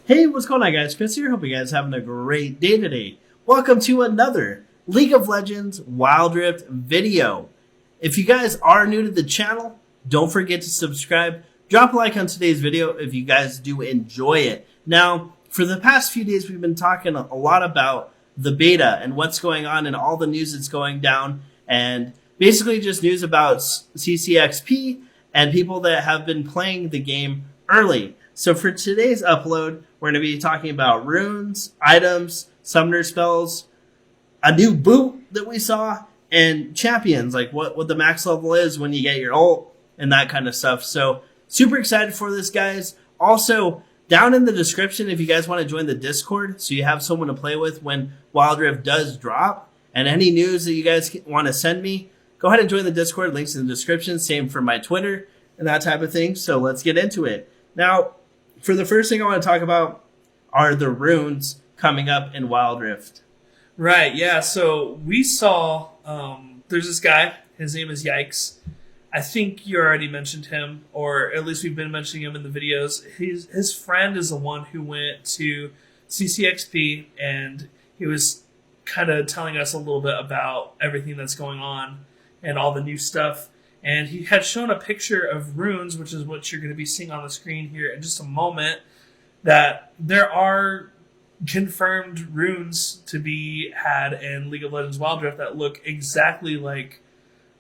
Hey, what's going on, guys? Chris here. Hope you guys are having a great day today. Welcome to another League of Legends Wild Rift video. If you guys are new to the channel, don't forget to subscribe. Drop a like on today's video if you guys do enjoy it. Now, for the past few days, we've been talking a lot about the beta and what's going on and all the news that's going down, and basically just news about CCXP and people that have been playing the game early. So for today's upload, we're going to be talking about runes, items, summoner spells, a new boot that we saw, and champions, like what the max level is when you get your ult and that kind of stuff. So super excited for this, guys. Also, down in the description, if you guys want to join the Discord so you have someone to play with when Wild Rift does drop, and any news that you guys want to send me, go ahead and join the Discord. Links in the description. Same for my Twitter and that type of thing. So let's get into it. Now, for the first thing I want to talk about are the runes coming up in Wild Rift. Right, yeah. So we saw, there's this guy. His name is Yikes. I think you already mentioned him, or at least we've been mentioning him in the videos. His friend is the one who went to CCXP, and he was kind of telling us a little bit about everything that's going on and all the new stuff. And he had shown a picture of runes, which is what you're going to be seeing on the screen here in just a moment, that there are confirmed runes to be had in League of Legends Wild Rift that look exactly like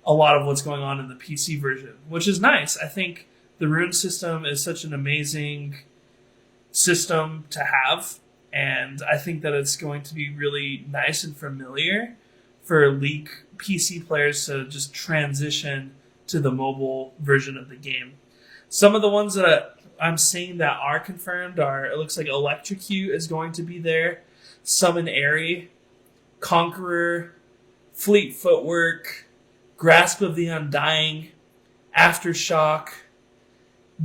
a lot of what's going on in the PC version, which is nice. I think the rune system is such an amazing system to have, and I think that it's going to be really nice and familiar for League PC players to just transition to the mobile version of the game. Some of the ones that I'm seeing that are confirmed are, it looks like Electrocute is going to be there, Summon Airy, Conqueror, Fleet Footwork, Grasp of the Undying, Aftershock,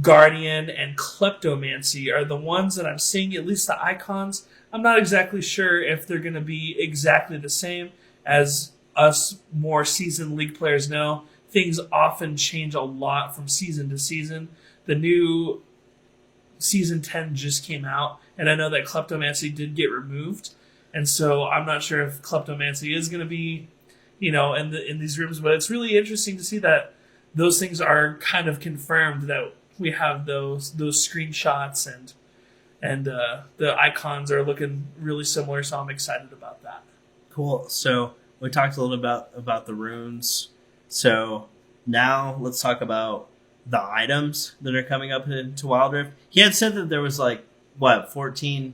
Guardian, and Kleptomancy are the ones that I'm seeing, at least the icons. I'm not exactly sure if they're going to be exactly the same. As us more seasoned League players know, things often change a lot from season to season. The new Season 10 just came out, and I know that Kleptomancy did get removed, and so I'm not sure if Kleptomancy is going to be, in these rooms, but it's really interesting to see that those things are kind of confirmed, that we have those screenshots, and the icons are looking really similar, so I'm excited about that. Cool. So we talked a little about the runes. So now let's talk about the items that are coming up into Wild Rift. He had said that there was 14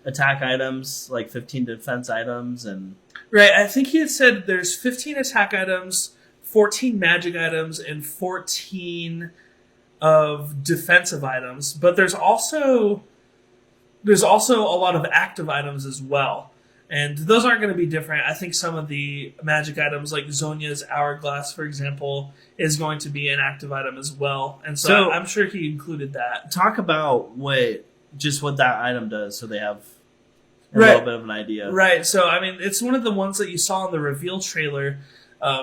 attack items, 15 defense items, and right. I think he had said there's 15 attack items, 14 magic items, and 14 of defensive items. But there's also a lot of active items as well. And those aren't going to be different. I think some of the magic items, like Zhonya's Hourglass, for example, is going to be an active item as well. And so I'm sure he included that. Talk about what that item does, so they have a little bit of an idea. Right. So, it's one of the ones that you saw in the reveal trailer.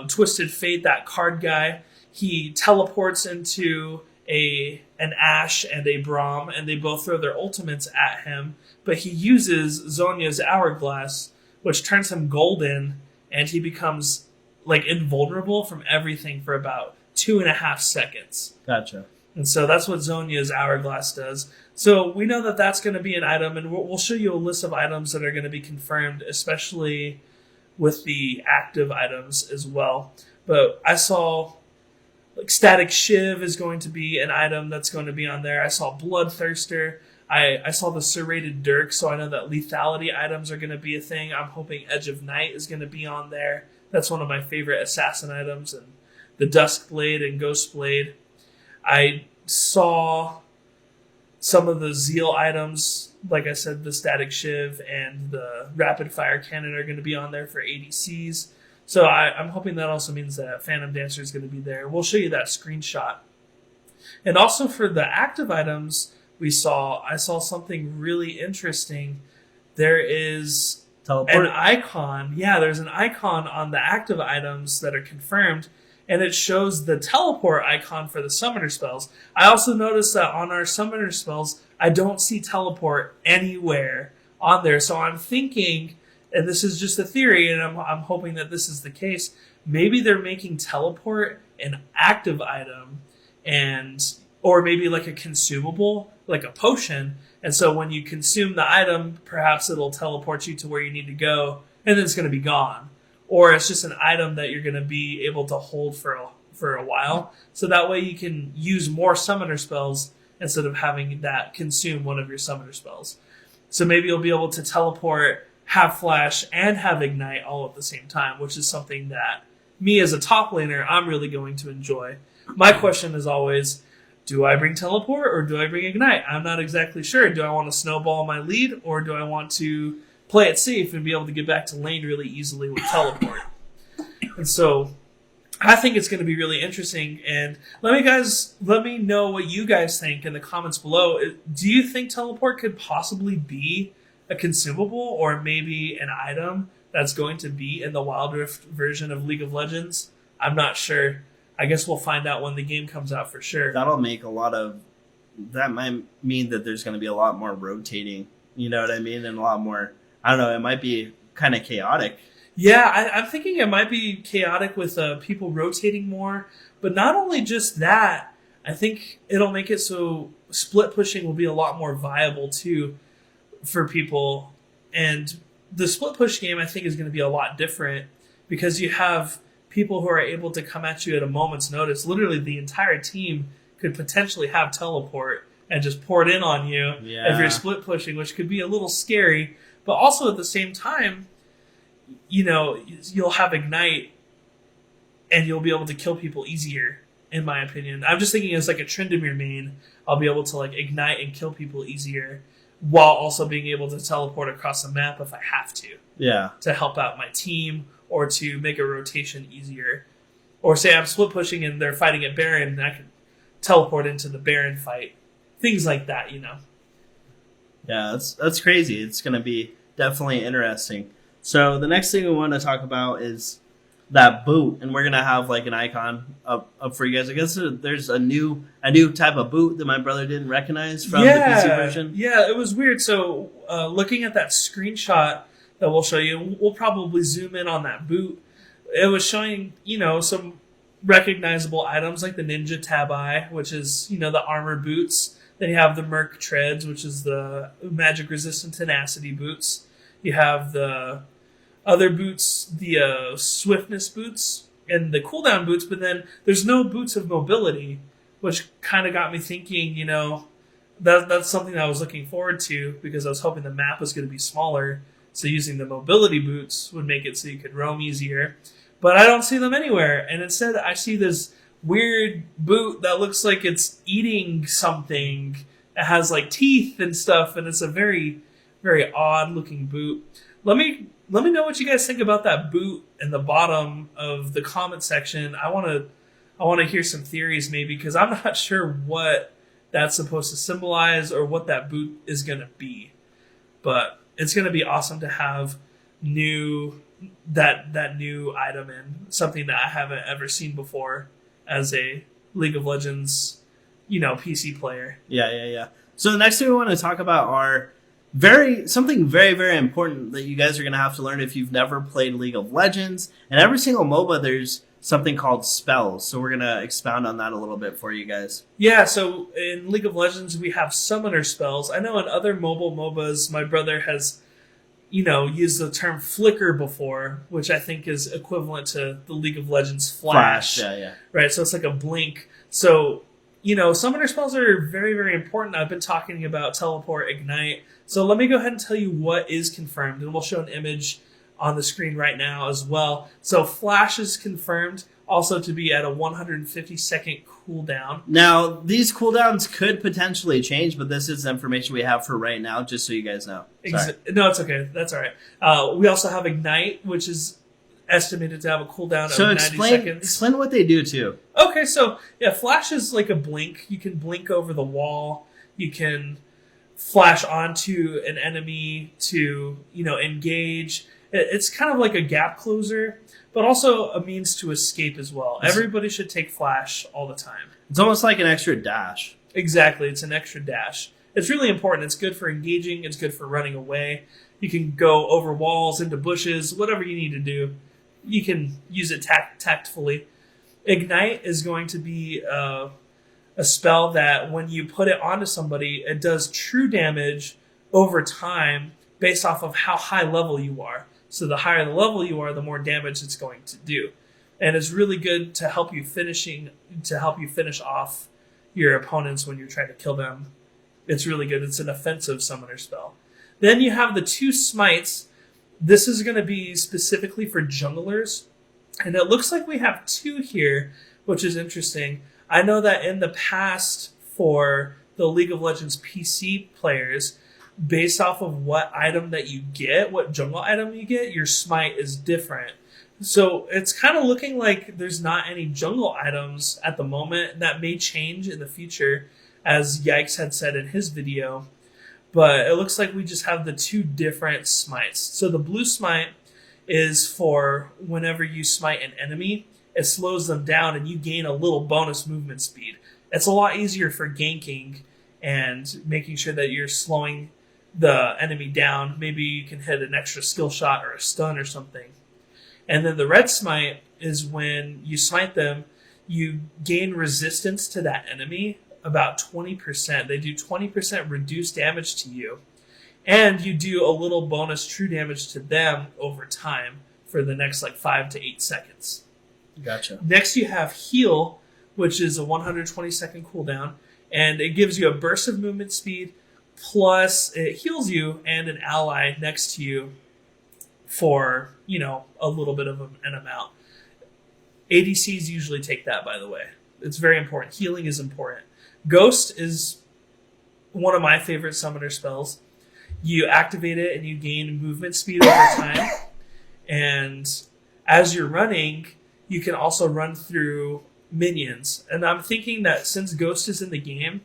Twisted Fate, that card guy, he teleports into an Ashe and a Braum, and they both throw their ultimates at him. But he uses Zhonya's Hourglass, which turns him golden, and he becomes invulnerable from everything for about 2.5 seconds. Gotcha. And so that's what Zhonya's Hourglass does. So we know that that's going to be an item, and we'll show you a list of items that are going to be confirmed, especially with the active items as well. But I saw Static Shiv is going to be an item that's going to be on there. I saw Bloodthirster. I saw the Serrated Dirk, so I know that lethality items are going to be a thing. I'm hoping Edge of Night is going to be on there. That's one of my favorite assassin items. And the Duskblade and Ghostblade. I saw some of the Zeal items. Like I said, the Static Shiv and the Rapid Fire Cannon are going to be on there for ADCs. So I'm hoping that also means that Phantom Dancer is going to be there. We'll show you that screenshot. And also for the active items, I saw something really interesting. There is an icon. Yeah, there's an icon on the active items that are confirmed, and it shows the teleport icon for the summoner spells. I also noticed that on our summoner spells, I don't see teleport anywhere on there. So I'm thinking, and this is just a theory, and I'm hoping that this is the case, maybe they're making teleport an active item, or maybe like a consumable, like a potion. And so when you consume the item, perhaps it'll teleport you to where you need to go, and then it's going to be gone. Or it's just an item that you're going to be able to hold for a while. So that way you can use more summoner spells instead of having that consume one of your summoner spells. So maybe you'll be able to teleport, have flash, and have ignite all at the same time, which is something that me as a top laner, I'm really going to enjoy. My question is always, do I bring teleport or do I bring ignite? I'm not exactly sure. Do I want to snowball my lead, or do I want to play it safe and be able to get back to lane really easily with teleport? And so I think it's going to be really interesting. And let me know what you guys think in the comments below. Do you think teleport could possibly be a consumable or maybe an item that's going to be in the Wild Rift version of League of Legends? I'm not sure. I guess we'll find out when the game comes out for sure. That'll make that might mean that there's going to be a lot more rotating, you know what I mean? And a lot more, I don't know, it might be kind of chaotic. Yeah, I'm thinking it might be chaotic with people rotating more. But not only just that, I think it'll make it so split pushing will be a lot more viable too for people. And the split push game, I think, is going to be a lot different because you have people who are able to come at you at a moment's notice. Literally, the entire team could potentially have teleport and just pour it in on you if you're split pushing, which could be a little scary. But also at the same time, you know, you'll have ignite and you'll be able to kill people easier, in my opinion. I'm just thinking as like a Tryndamere main, I'll be able to like ignite and kill people easier while also being able to teleport across the map if I have to. Yeah. To help out my team or to make a rotation easier. Or say I'm split pushing and they're fighting at Baron and I can teleport into the Baron fight. Things like that, you know. Yeah, that's crazy. It's going to be definitely interesting. So the next thing we want to talk about is that boot, and we're going to have like an icon up for you guys. I guess there's a new type of boot that my brother didn't recognize from the PC version. Yeah, it was weird. So looking at that screenshot that we'll show you, we'll probably zoom in on that boot. It was showing, you know, some recognizable items like the Ninja Tabi, which is, you know, the armor boots. Then you have the Merc Treads, which is the magic resistant tenacity boots. You have the other boots, the swiftness boots and the cooldown boots, but then there's no boots of mobility, which kind of got me thinking, you know, that's something I was looking forward to because I was hoping the map was going to be smaller. So using the mobility boots would make it so you could roam easier. But I don't see them anywhere. And instead I see this weird boot that looks like it's eating something. It has like teeth and stuff, and it's a very, very odd looking boot. Let me know what you guys think about that boot in the bottom of the comment section. I want to hear some theories maybe, because I'm not sure what that's supposed to symbolize or what that boot is going to be. But it's going to be awesome to have that new item in, something that I haven't ever seen before as a League of Legends, you know, PC player. Yeah. So the next thing we want to talk about are something very, very important that you guys are going to have to learn if you've never played League of Legends. And every single MOBA, there's something called spells. So we're going to expound on that a little bit for you guys. Yeah, so in League of Legends, we have summoner spells. I know in other mobile MOBAs, my brother has, you know, used the term flicker before, which I think is equivalent to the League of Legends flash. Yeah. Right, so it's like a blink. So, you know, summoner spells are very, very important. I've been talking about teleport, ignite. So let me go ahead and tell you what is confirmed, and we'll show an image on the screen right now as well. So flash is confirmed also to be at a 150-second cooldown. Now, these cooldowns could potentially change, but this is the information we have for right now, just so you guys know. No, it's okay. That's all right. We also have ignite, which is estimated to have a cooldown of 90 seconds. Explain what they do, too. Okay, so, yeah, flash is like a blink. You can blink over the wall. You can flash onto an enemy to, you know, engage. It's kind of like a gap closer, but also a means to escape as well. Everybody should take flash all the time. It's almost like an extra dash. Exactly, it's an extra dash. it's really important. It's good for engaging. It's good for running away. You can go over walls, into bushes, whatever you need to do. You can use it tactfully. Ignite is going to be a spell that when you put it onto somebody, it does true damage over time based off of how high level you are. So the higher the level you are, the more damage it's going to do. And it's really good to help you finish off your opponents when you're trying to kill them. It's really good. It's an offensive summoner spell. Then you have the 2 smites. This is going to be specifically for junglers. And it looks like we have 2 here, which is interesting. I know that in the past for the League of Legends PC players, based off of what item that you get, what jungle item you get, your smite is different. So it's kind of looking like there's not any jungle items at the moment. That may change in the future, as Yikes had said in his video. But it looks like we just have the 2 different smites. So the blue smite is for whenever you smite an enemy, it slows them down and you gain a little bonus movement speed. It's a lot easier for ganking and making sure that you're slowing the enemy down. Maybe you can hit an extra skill shot or a stun or something. And then the red smite is when you smite them, you gain resistance to that enemy about 20%. They do 20% reduced damage to you. And you do a little bonus true damage to them over time for the next 5 to 8 seconds. Gotcha. Next you have heal, which is a 120 second cooldown. And it gives you a burst of movement speed, plus it heals you and an ally next to you for, a little bit of an amount. ADCs usually take that, by the way. It's very important. Healing is important. Ghost is one of my favorite summoner spells. You activate it and you gain movement speed over time. And as you're running, you can also run through minions. And I'm thinking that since Ghost is in the game,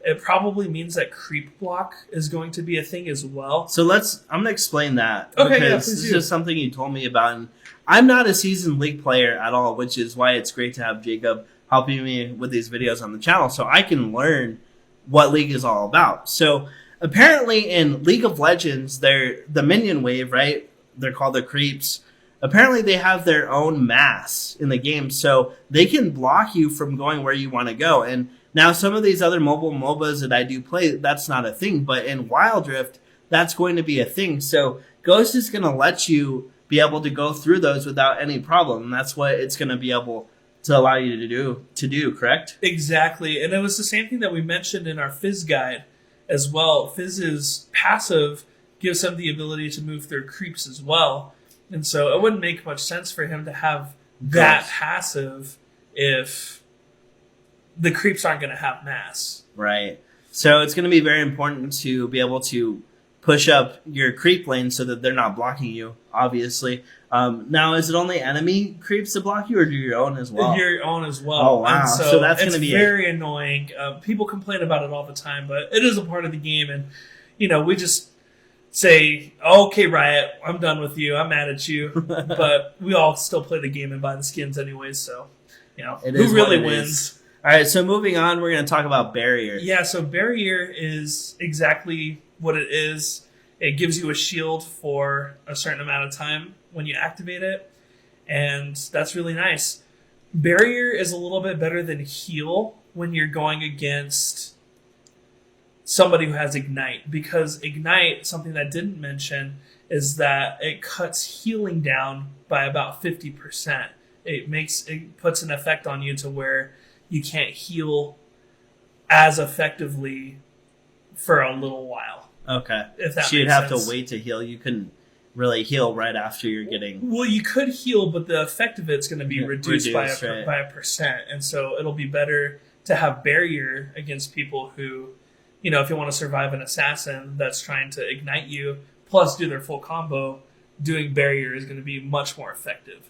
it probably means that creep block is going to be a thing as well. So I'm going to explain that. Okay, because this is just something you told me about. And I'm not a seasoned League player at all, which is why it's great to have Jacob helping me with these videos on the channel so I can learn what League is all about. So apparently in League of Legends, they're the minion wave, right? They're called the creeps. Apparently they have their own mass in the game, so they can block you from going where you want to go. And now some of these other mobile MOBAs that I do play, that's not a thing. But in Wild Rift, that's going to be a thing. So Ghost is going to let you be able to go through those without any problem. And that's what it's going to be able to allow you to do, correct? Exactly. And it was the same thing that we mentioned in our Fizz guide as well. Fizz's passive gives him the ability to move through creeps as well. And so it wouldn't make much sense for him to have that passive if the creeps aren't going to have mass. Right. So it's going to be very important to be able to push up your creep lane so that they're not blocking you, obviously. Now, is it only enemy creeps that block you, or do your own as well? Your own as well. Oh, wow. And So that's going to be very annoying. People complain about it all the time, but it is a part of the game. And, we just say, okay, Riot, I'm done with you. I'm mad at you. But we all still play the game and buy the skins anyways. So, who really wins? All right, so moving on, we're going to talk about Barrier. Yeah, so Barrier is exactly what it is. It gives you a shield for a certain amount of time when you activate it, and that's really nice. Barrier is a little bit better than Heal when you're going against somebody who has Ignite, because Ignite, something that I didn't mention, is that it cuts healing down by about 50%. It puts an effect on you to where you can't heal as effectively for a little while. Okay. If that so you'd makes have sense. to wait to heal. You couldn't really heal right after you're getting... Well, you could heal, but the effect of it's going to be reduced by right. by a percent. And so it'll be better to have Barrier against people who, if you want to survive an assassin that's trying to ignite you, plus do their full combo, doing Barrier is going to be much more effective.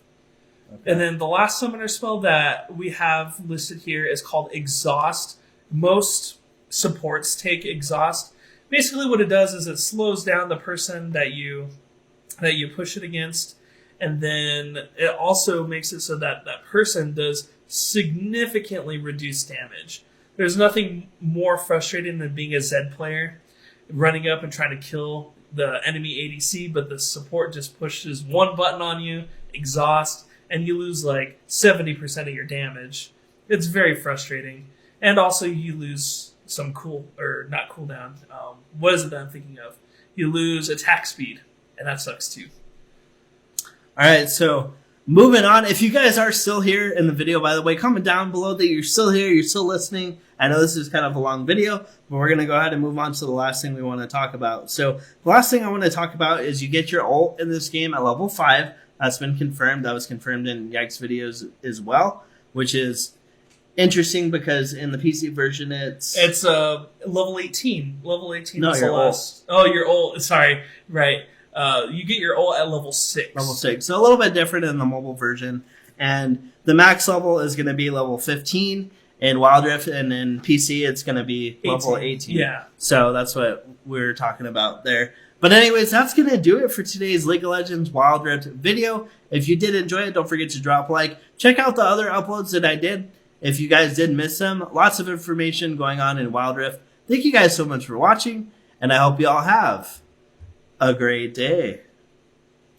Okay. And then the last summoner spell that we have listed here is called Exhaust. Most supports take Exhaust. Basically what it does is it slows down the person that you push it against, and then it also makes it so that that person does significantly reduced damage. There's nothing more frustrating than being a Zed player, running up and trying to kill the enemy ADC, but the support just pushes one button on you, exhaust, and you lose like 70% of your damage. It's very frustrating. And also you lose some not cooldown. What is it that I'm thinking of? You lose attack speed, and that sucks too. All right, so moving on. If you guys are still here in the video, by the way, comment down below that you're still here, you're still listening. I know this is kind of a long video, but we're going to go ahead and move on to the last thing we want to talk about. So the last thing I want to talk about is you get your ult in this game at level 5. That's been confirmed. That was confirmed in Yikes videos as well, which is interesting because in the PC version it's level 18. Level 18 no, is your the last. Oh, your ult. Sorry. Right. You get your ult at level 6. Level 6. So a little bit different in the mobile version. And the max level is going to be level 15 in Wild Rift, and in PC it's going to be level 18. Yeah. So that's what we're talking about there. But anyways, that's going to do it for today's League of Legends Wild Rift video. If you did enjoy it, don't forget to drop a like. Check out the other uploads that I did. If you guys did miss them, lots of information going on in Wild Rift. Thank you guys so much for watching, and I hope you all have a great day.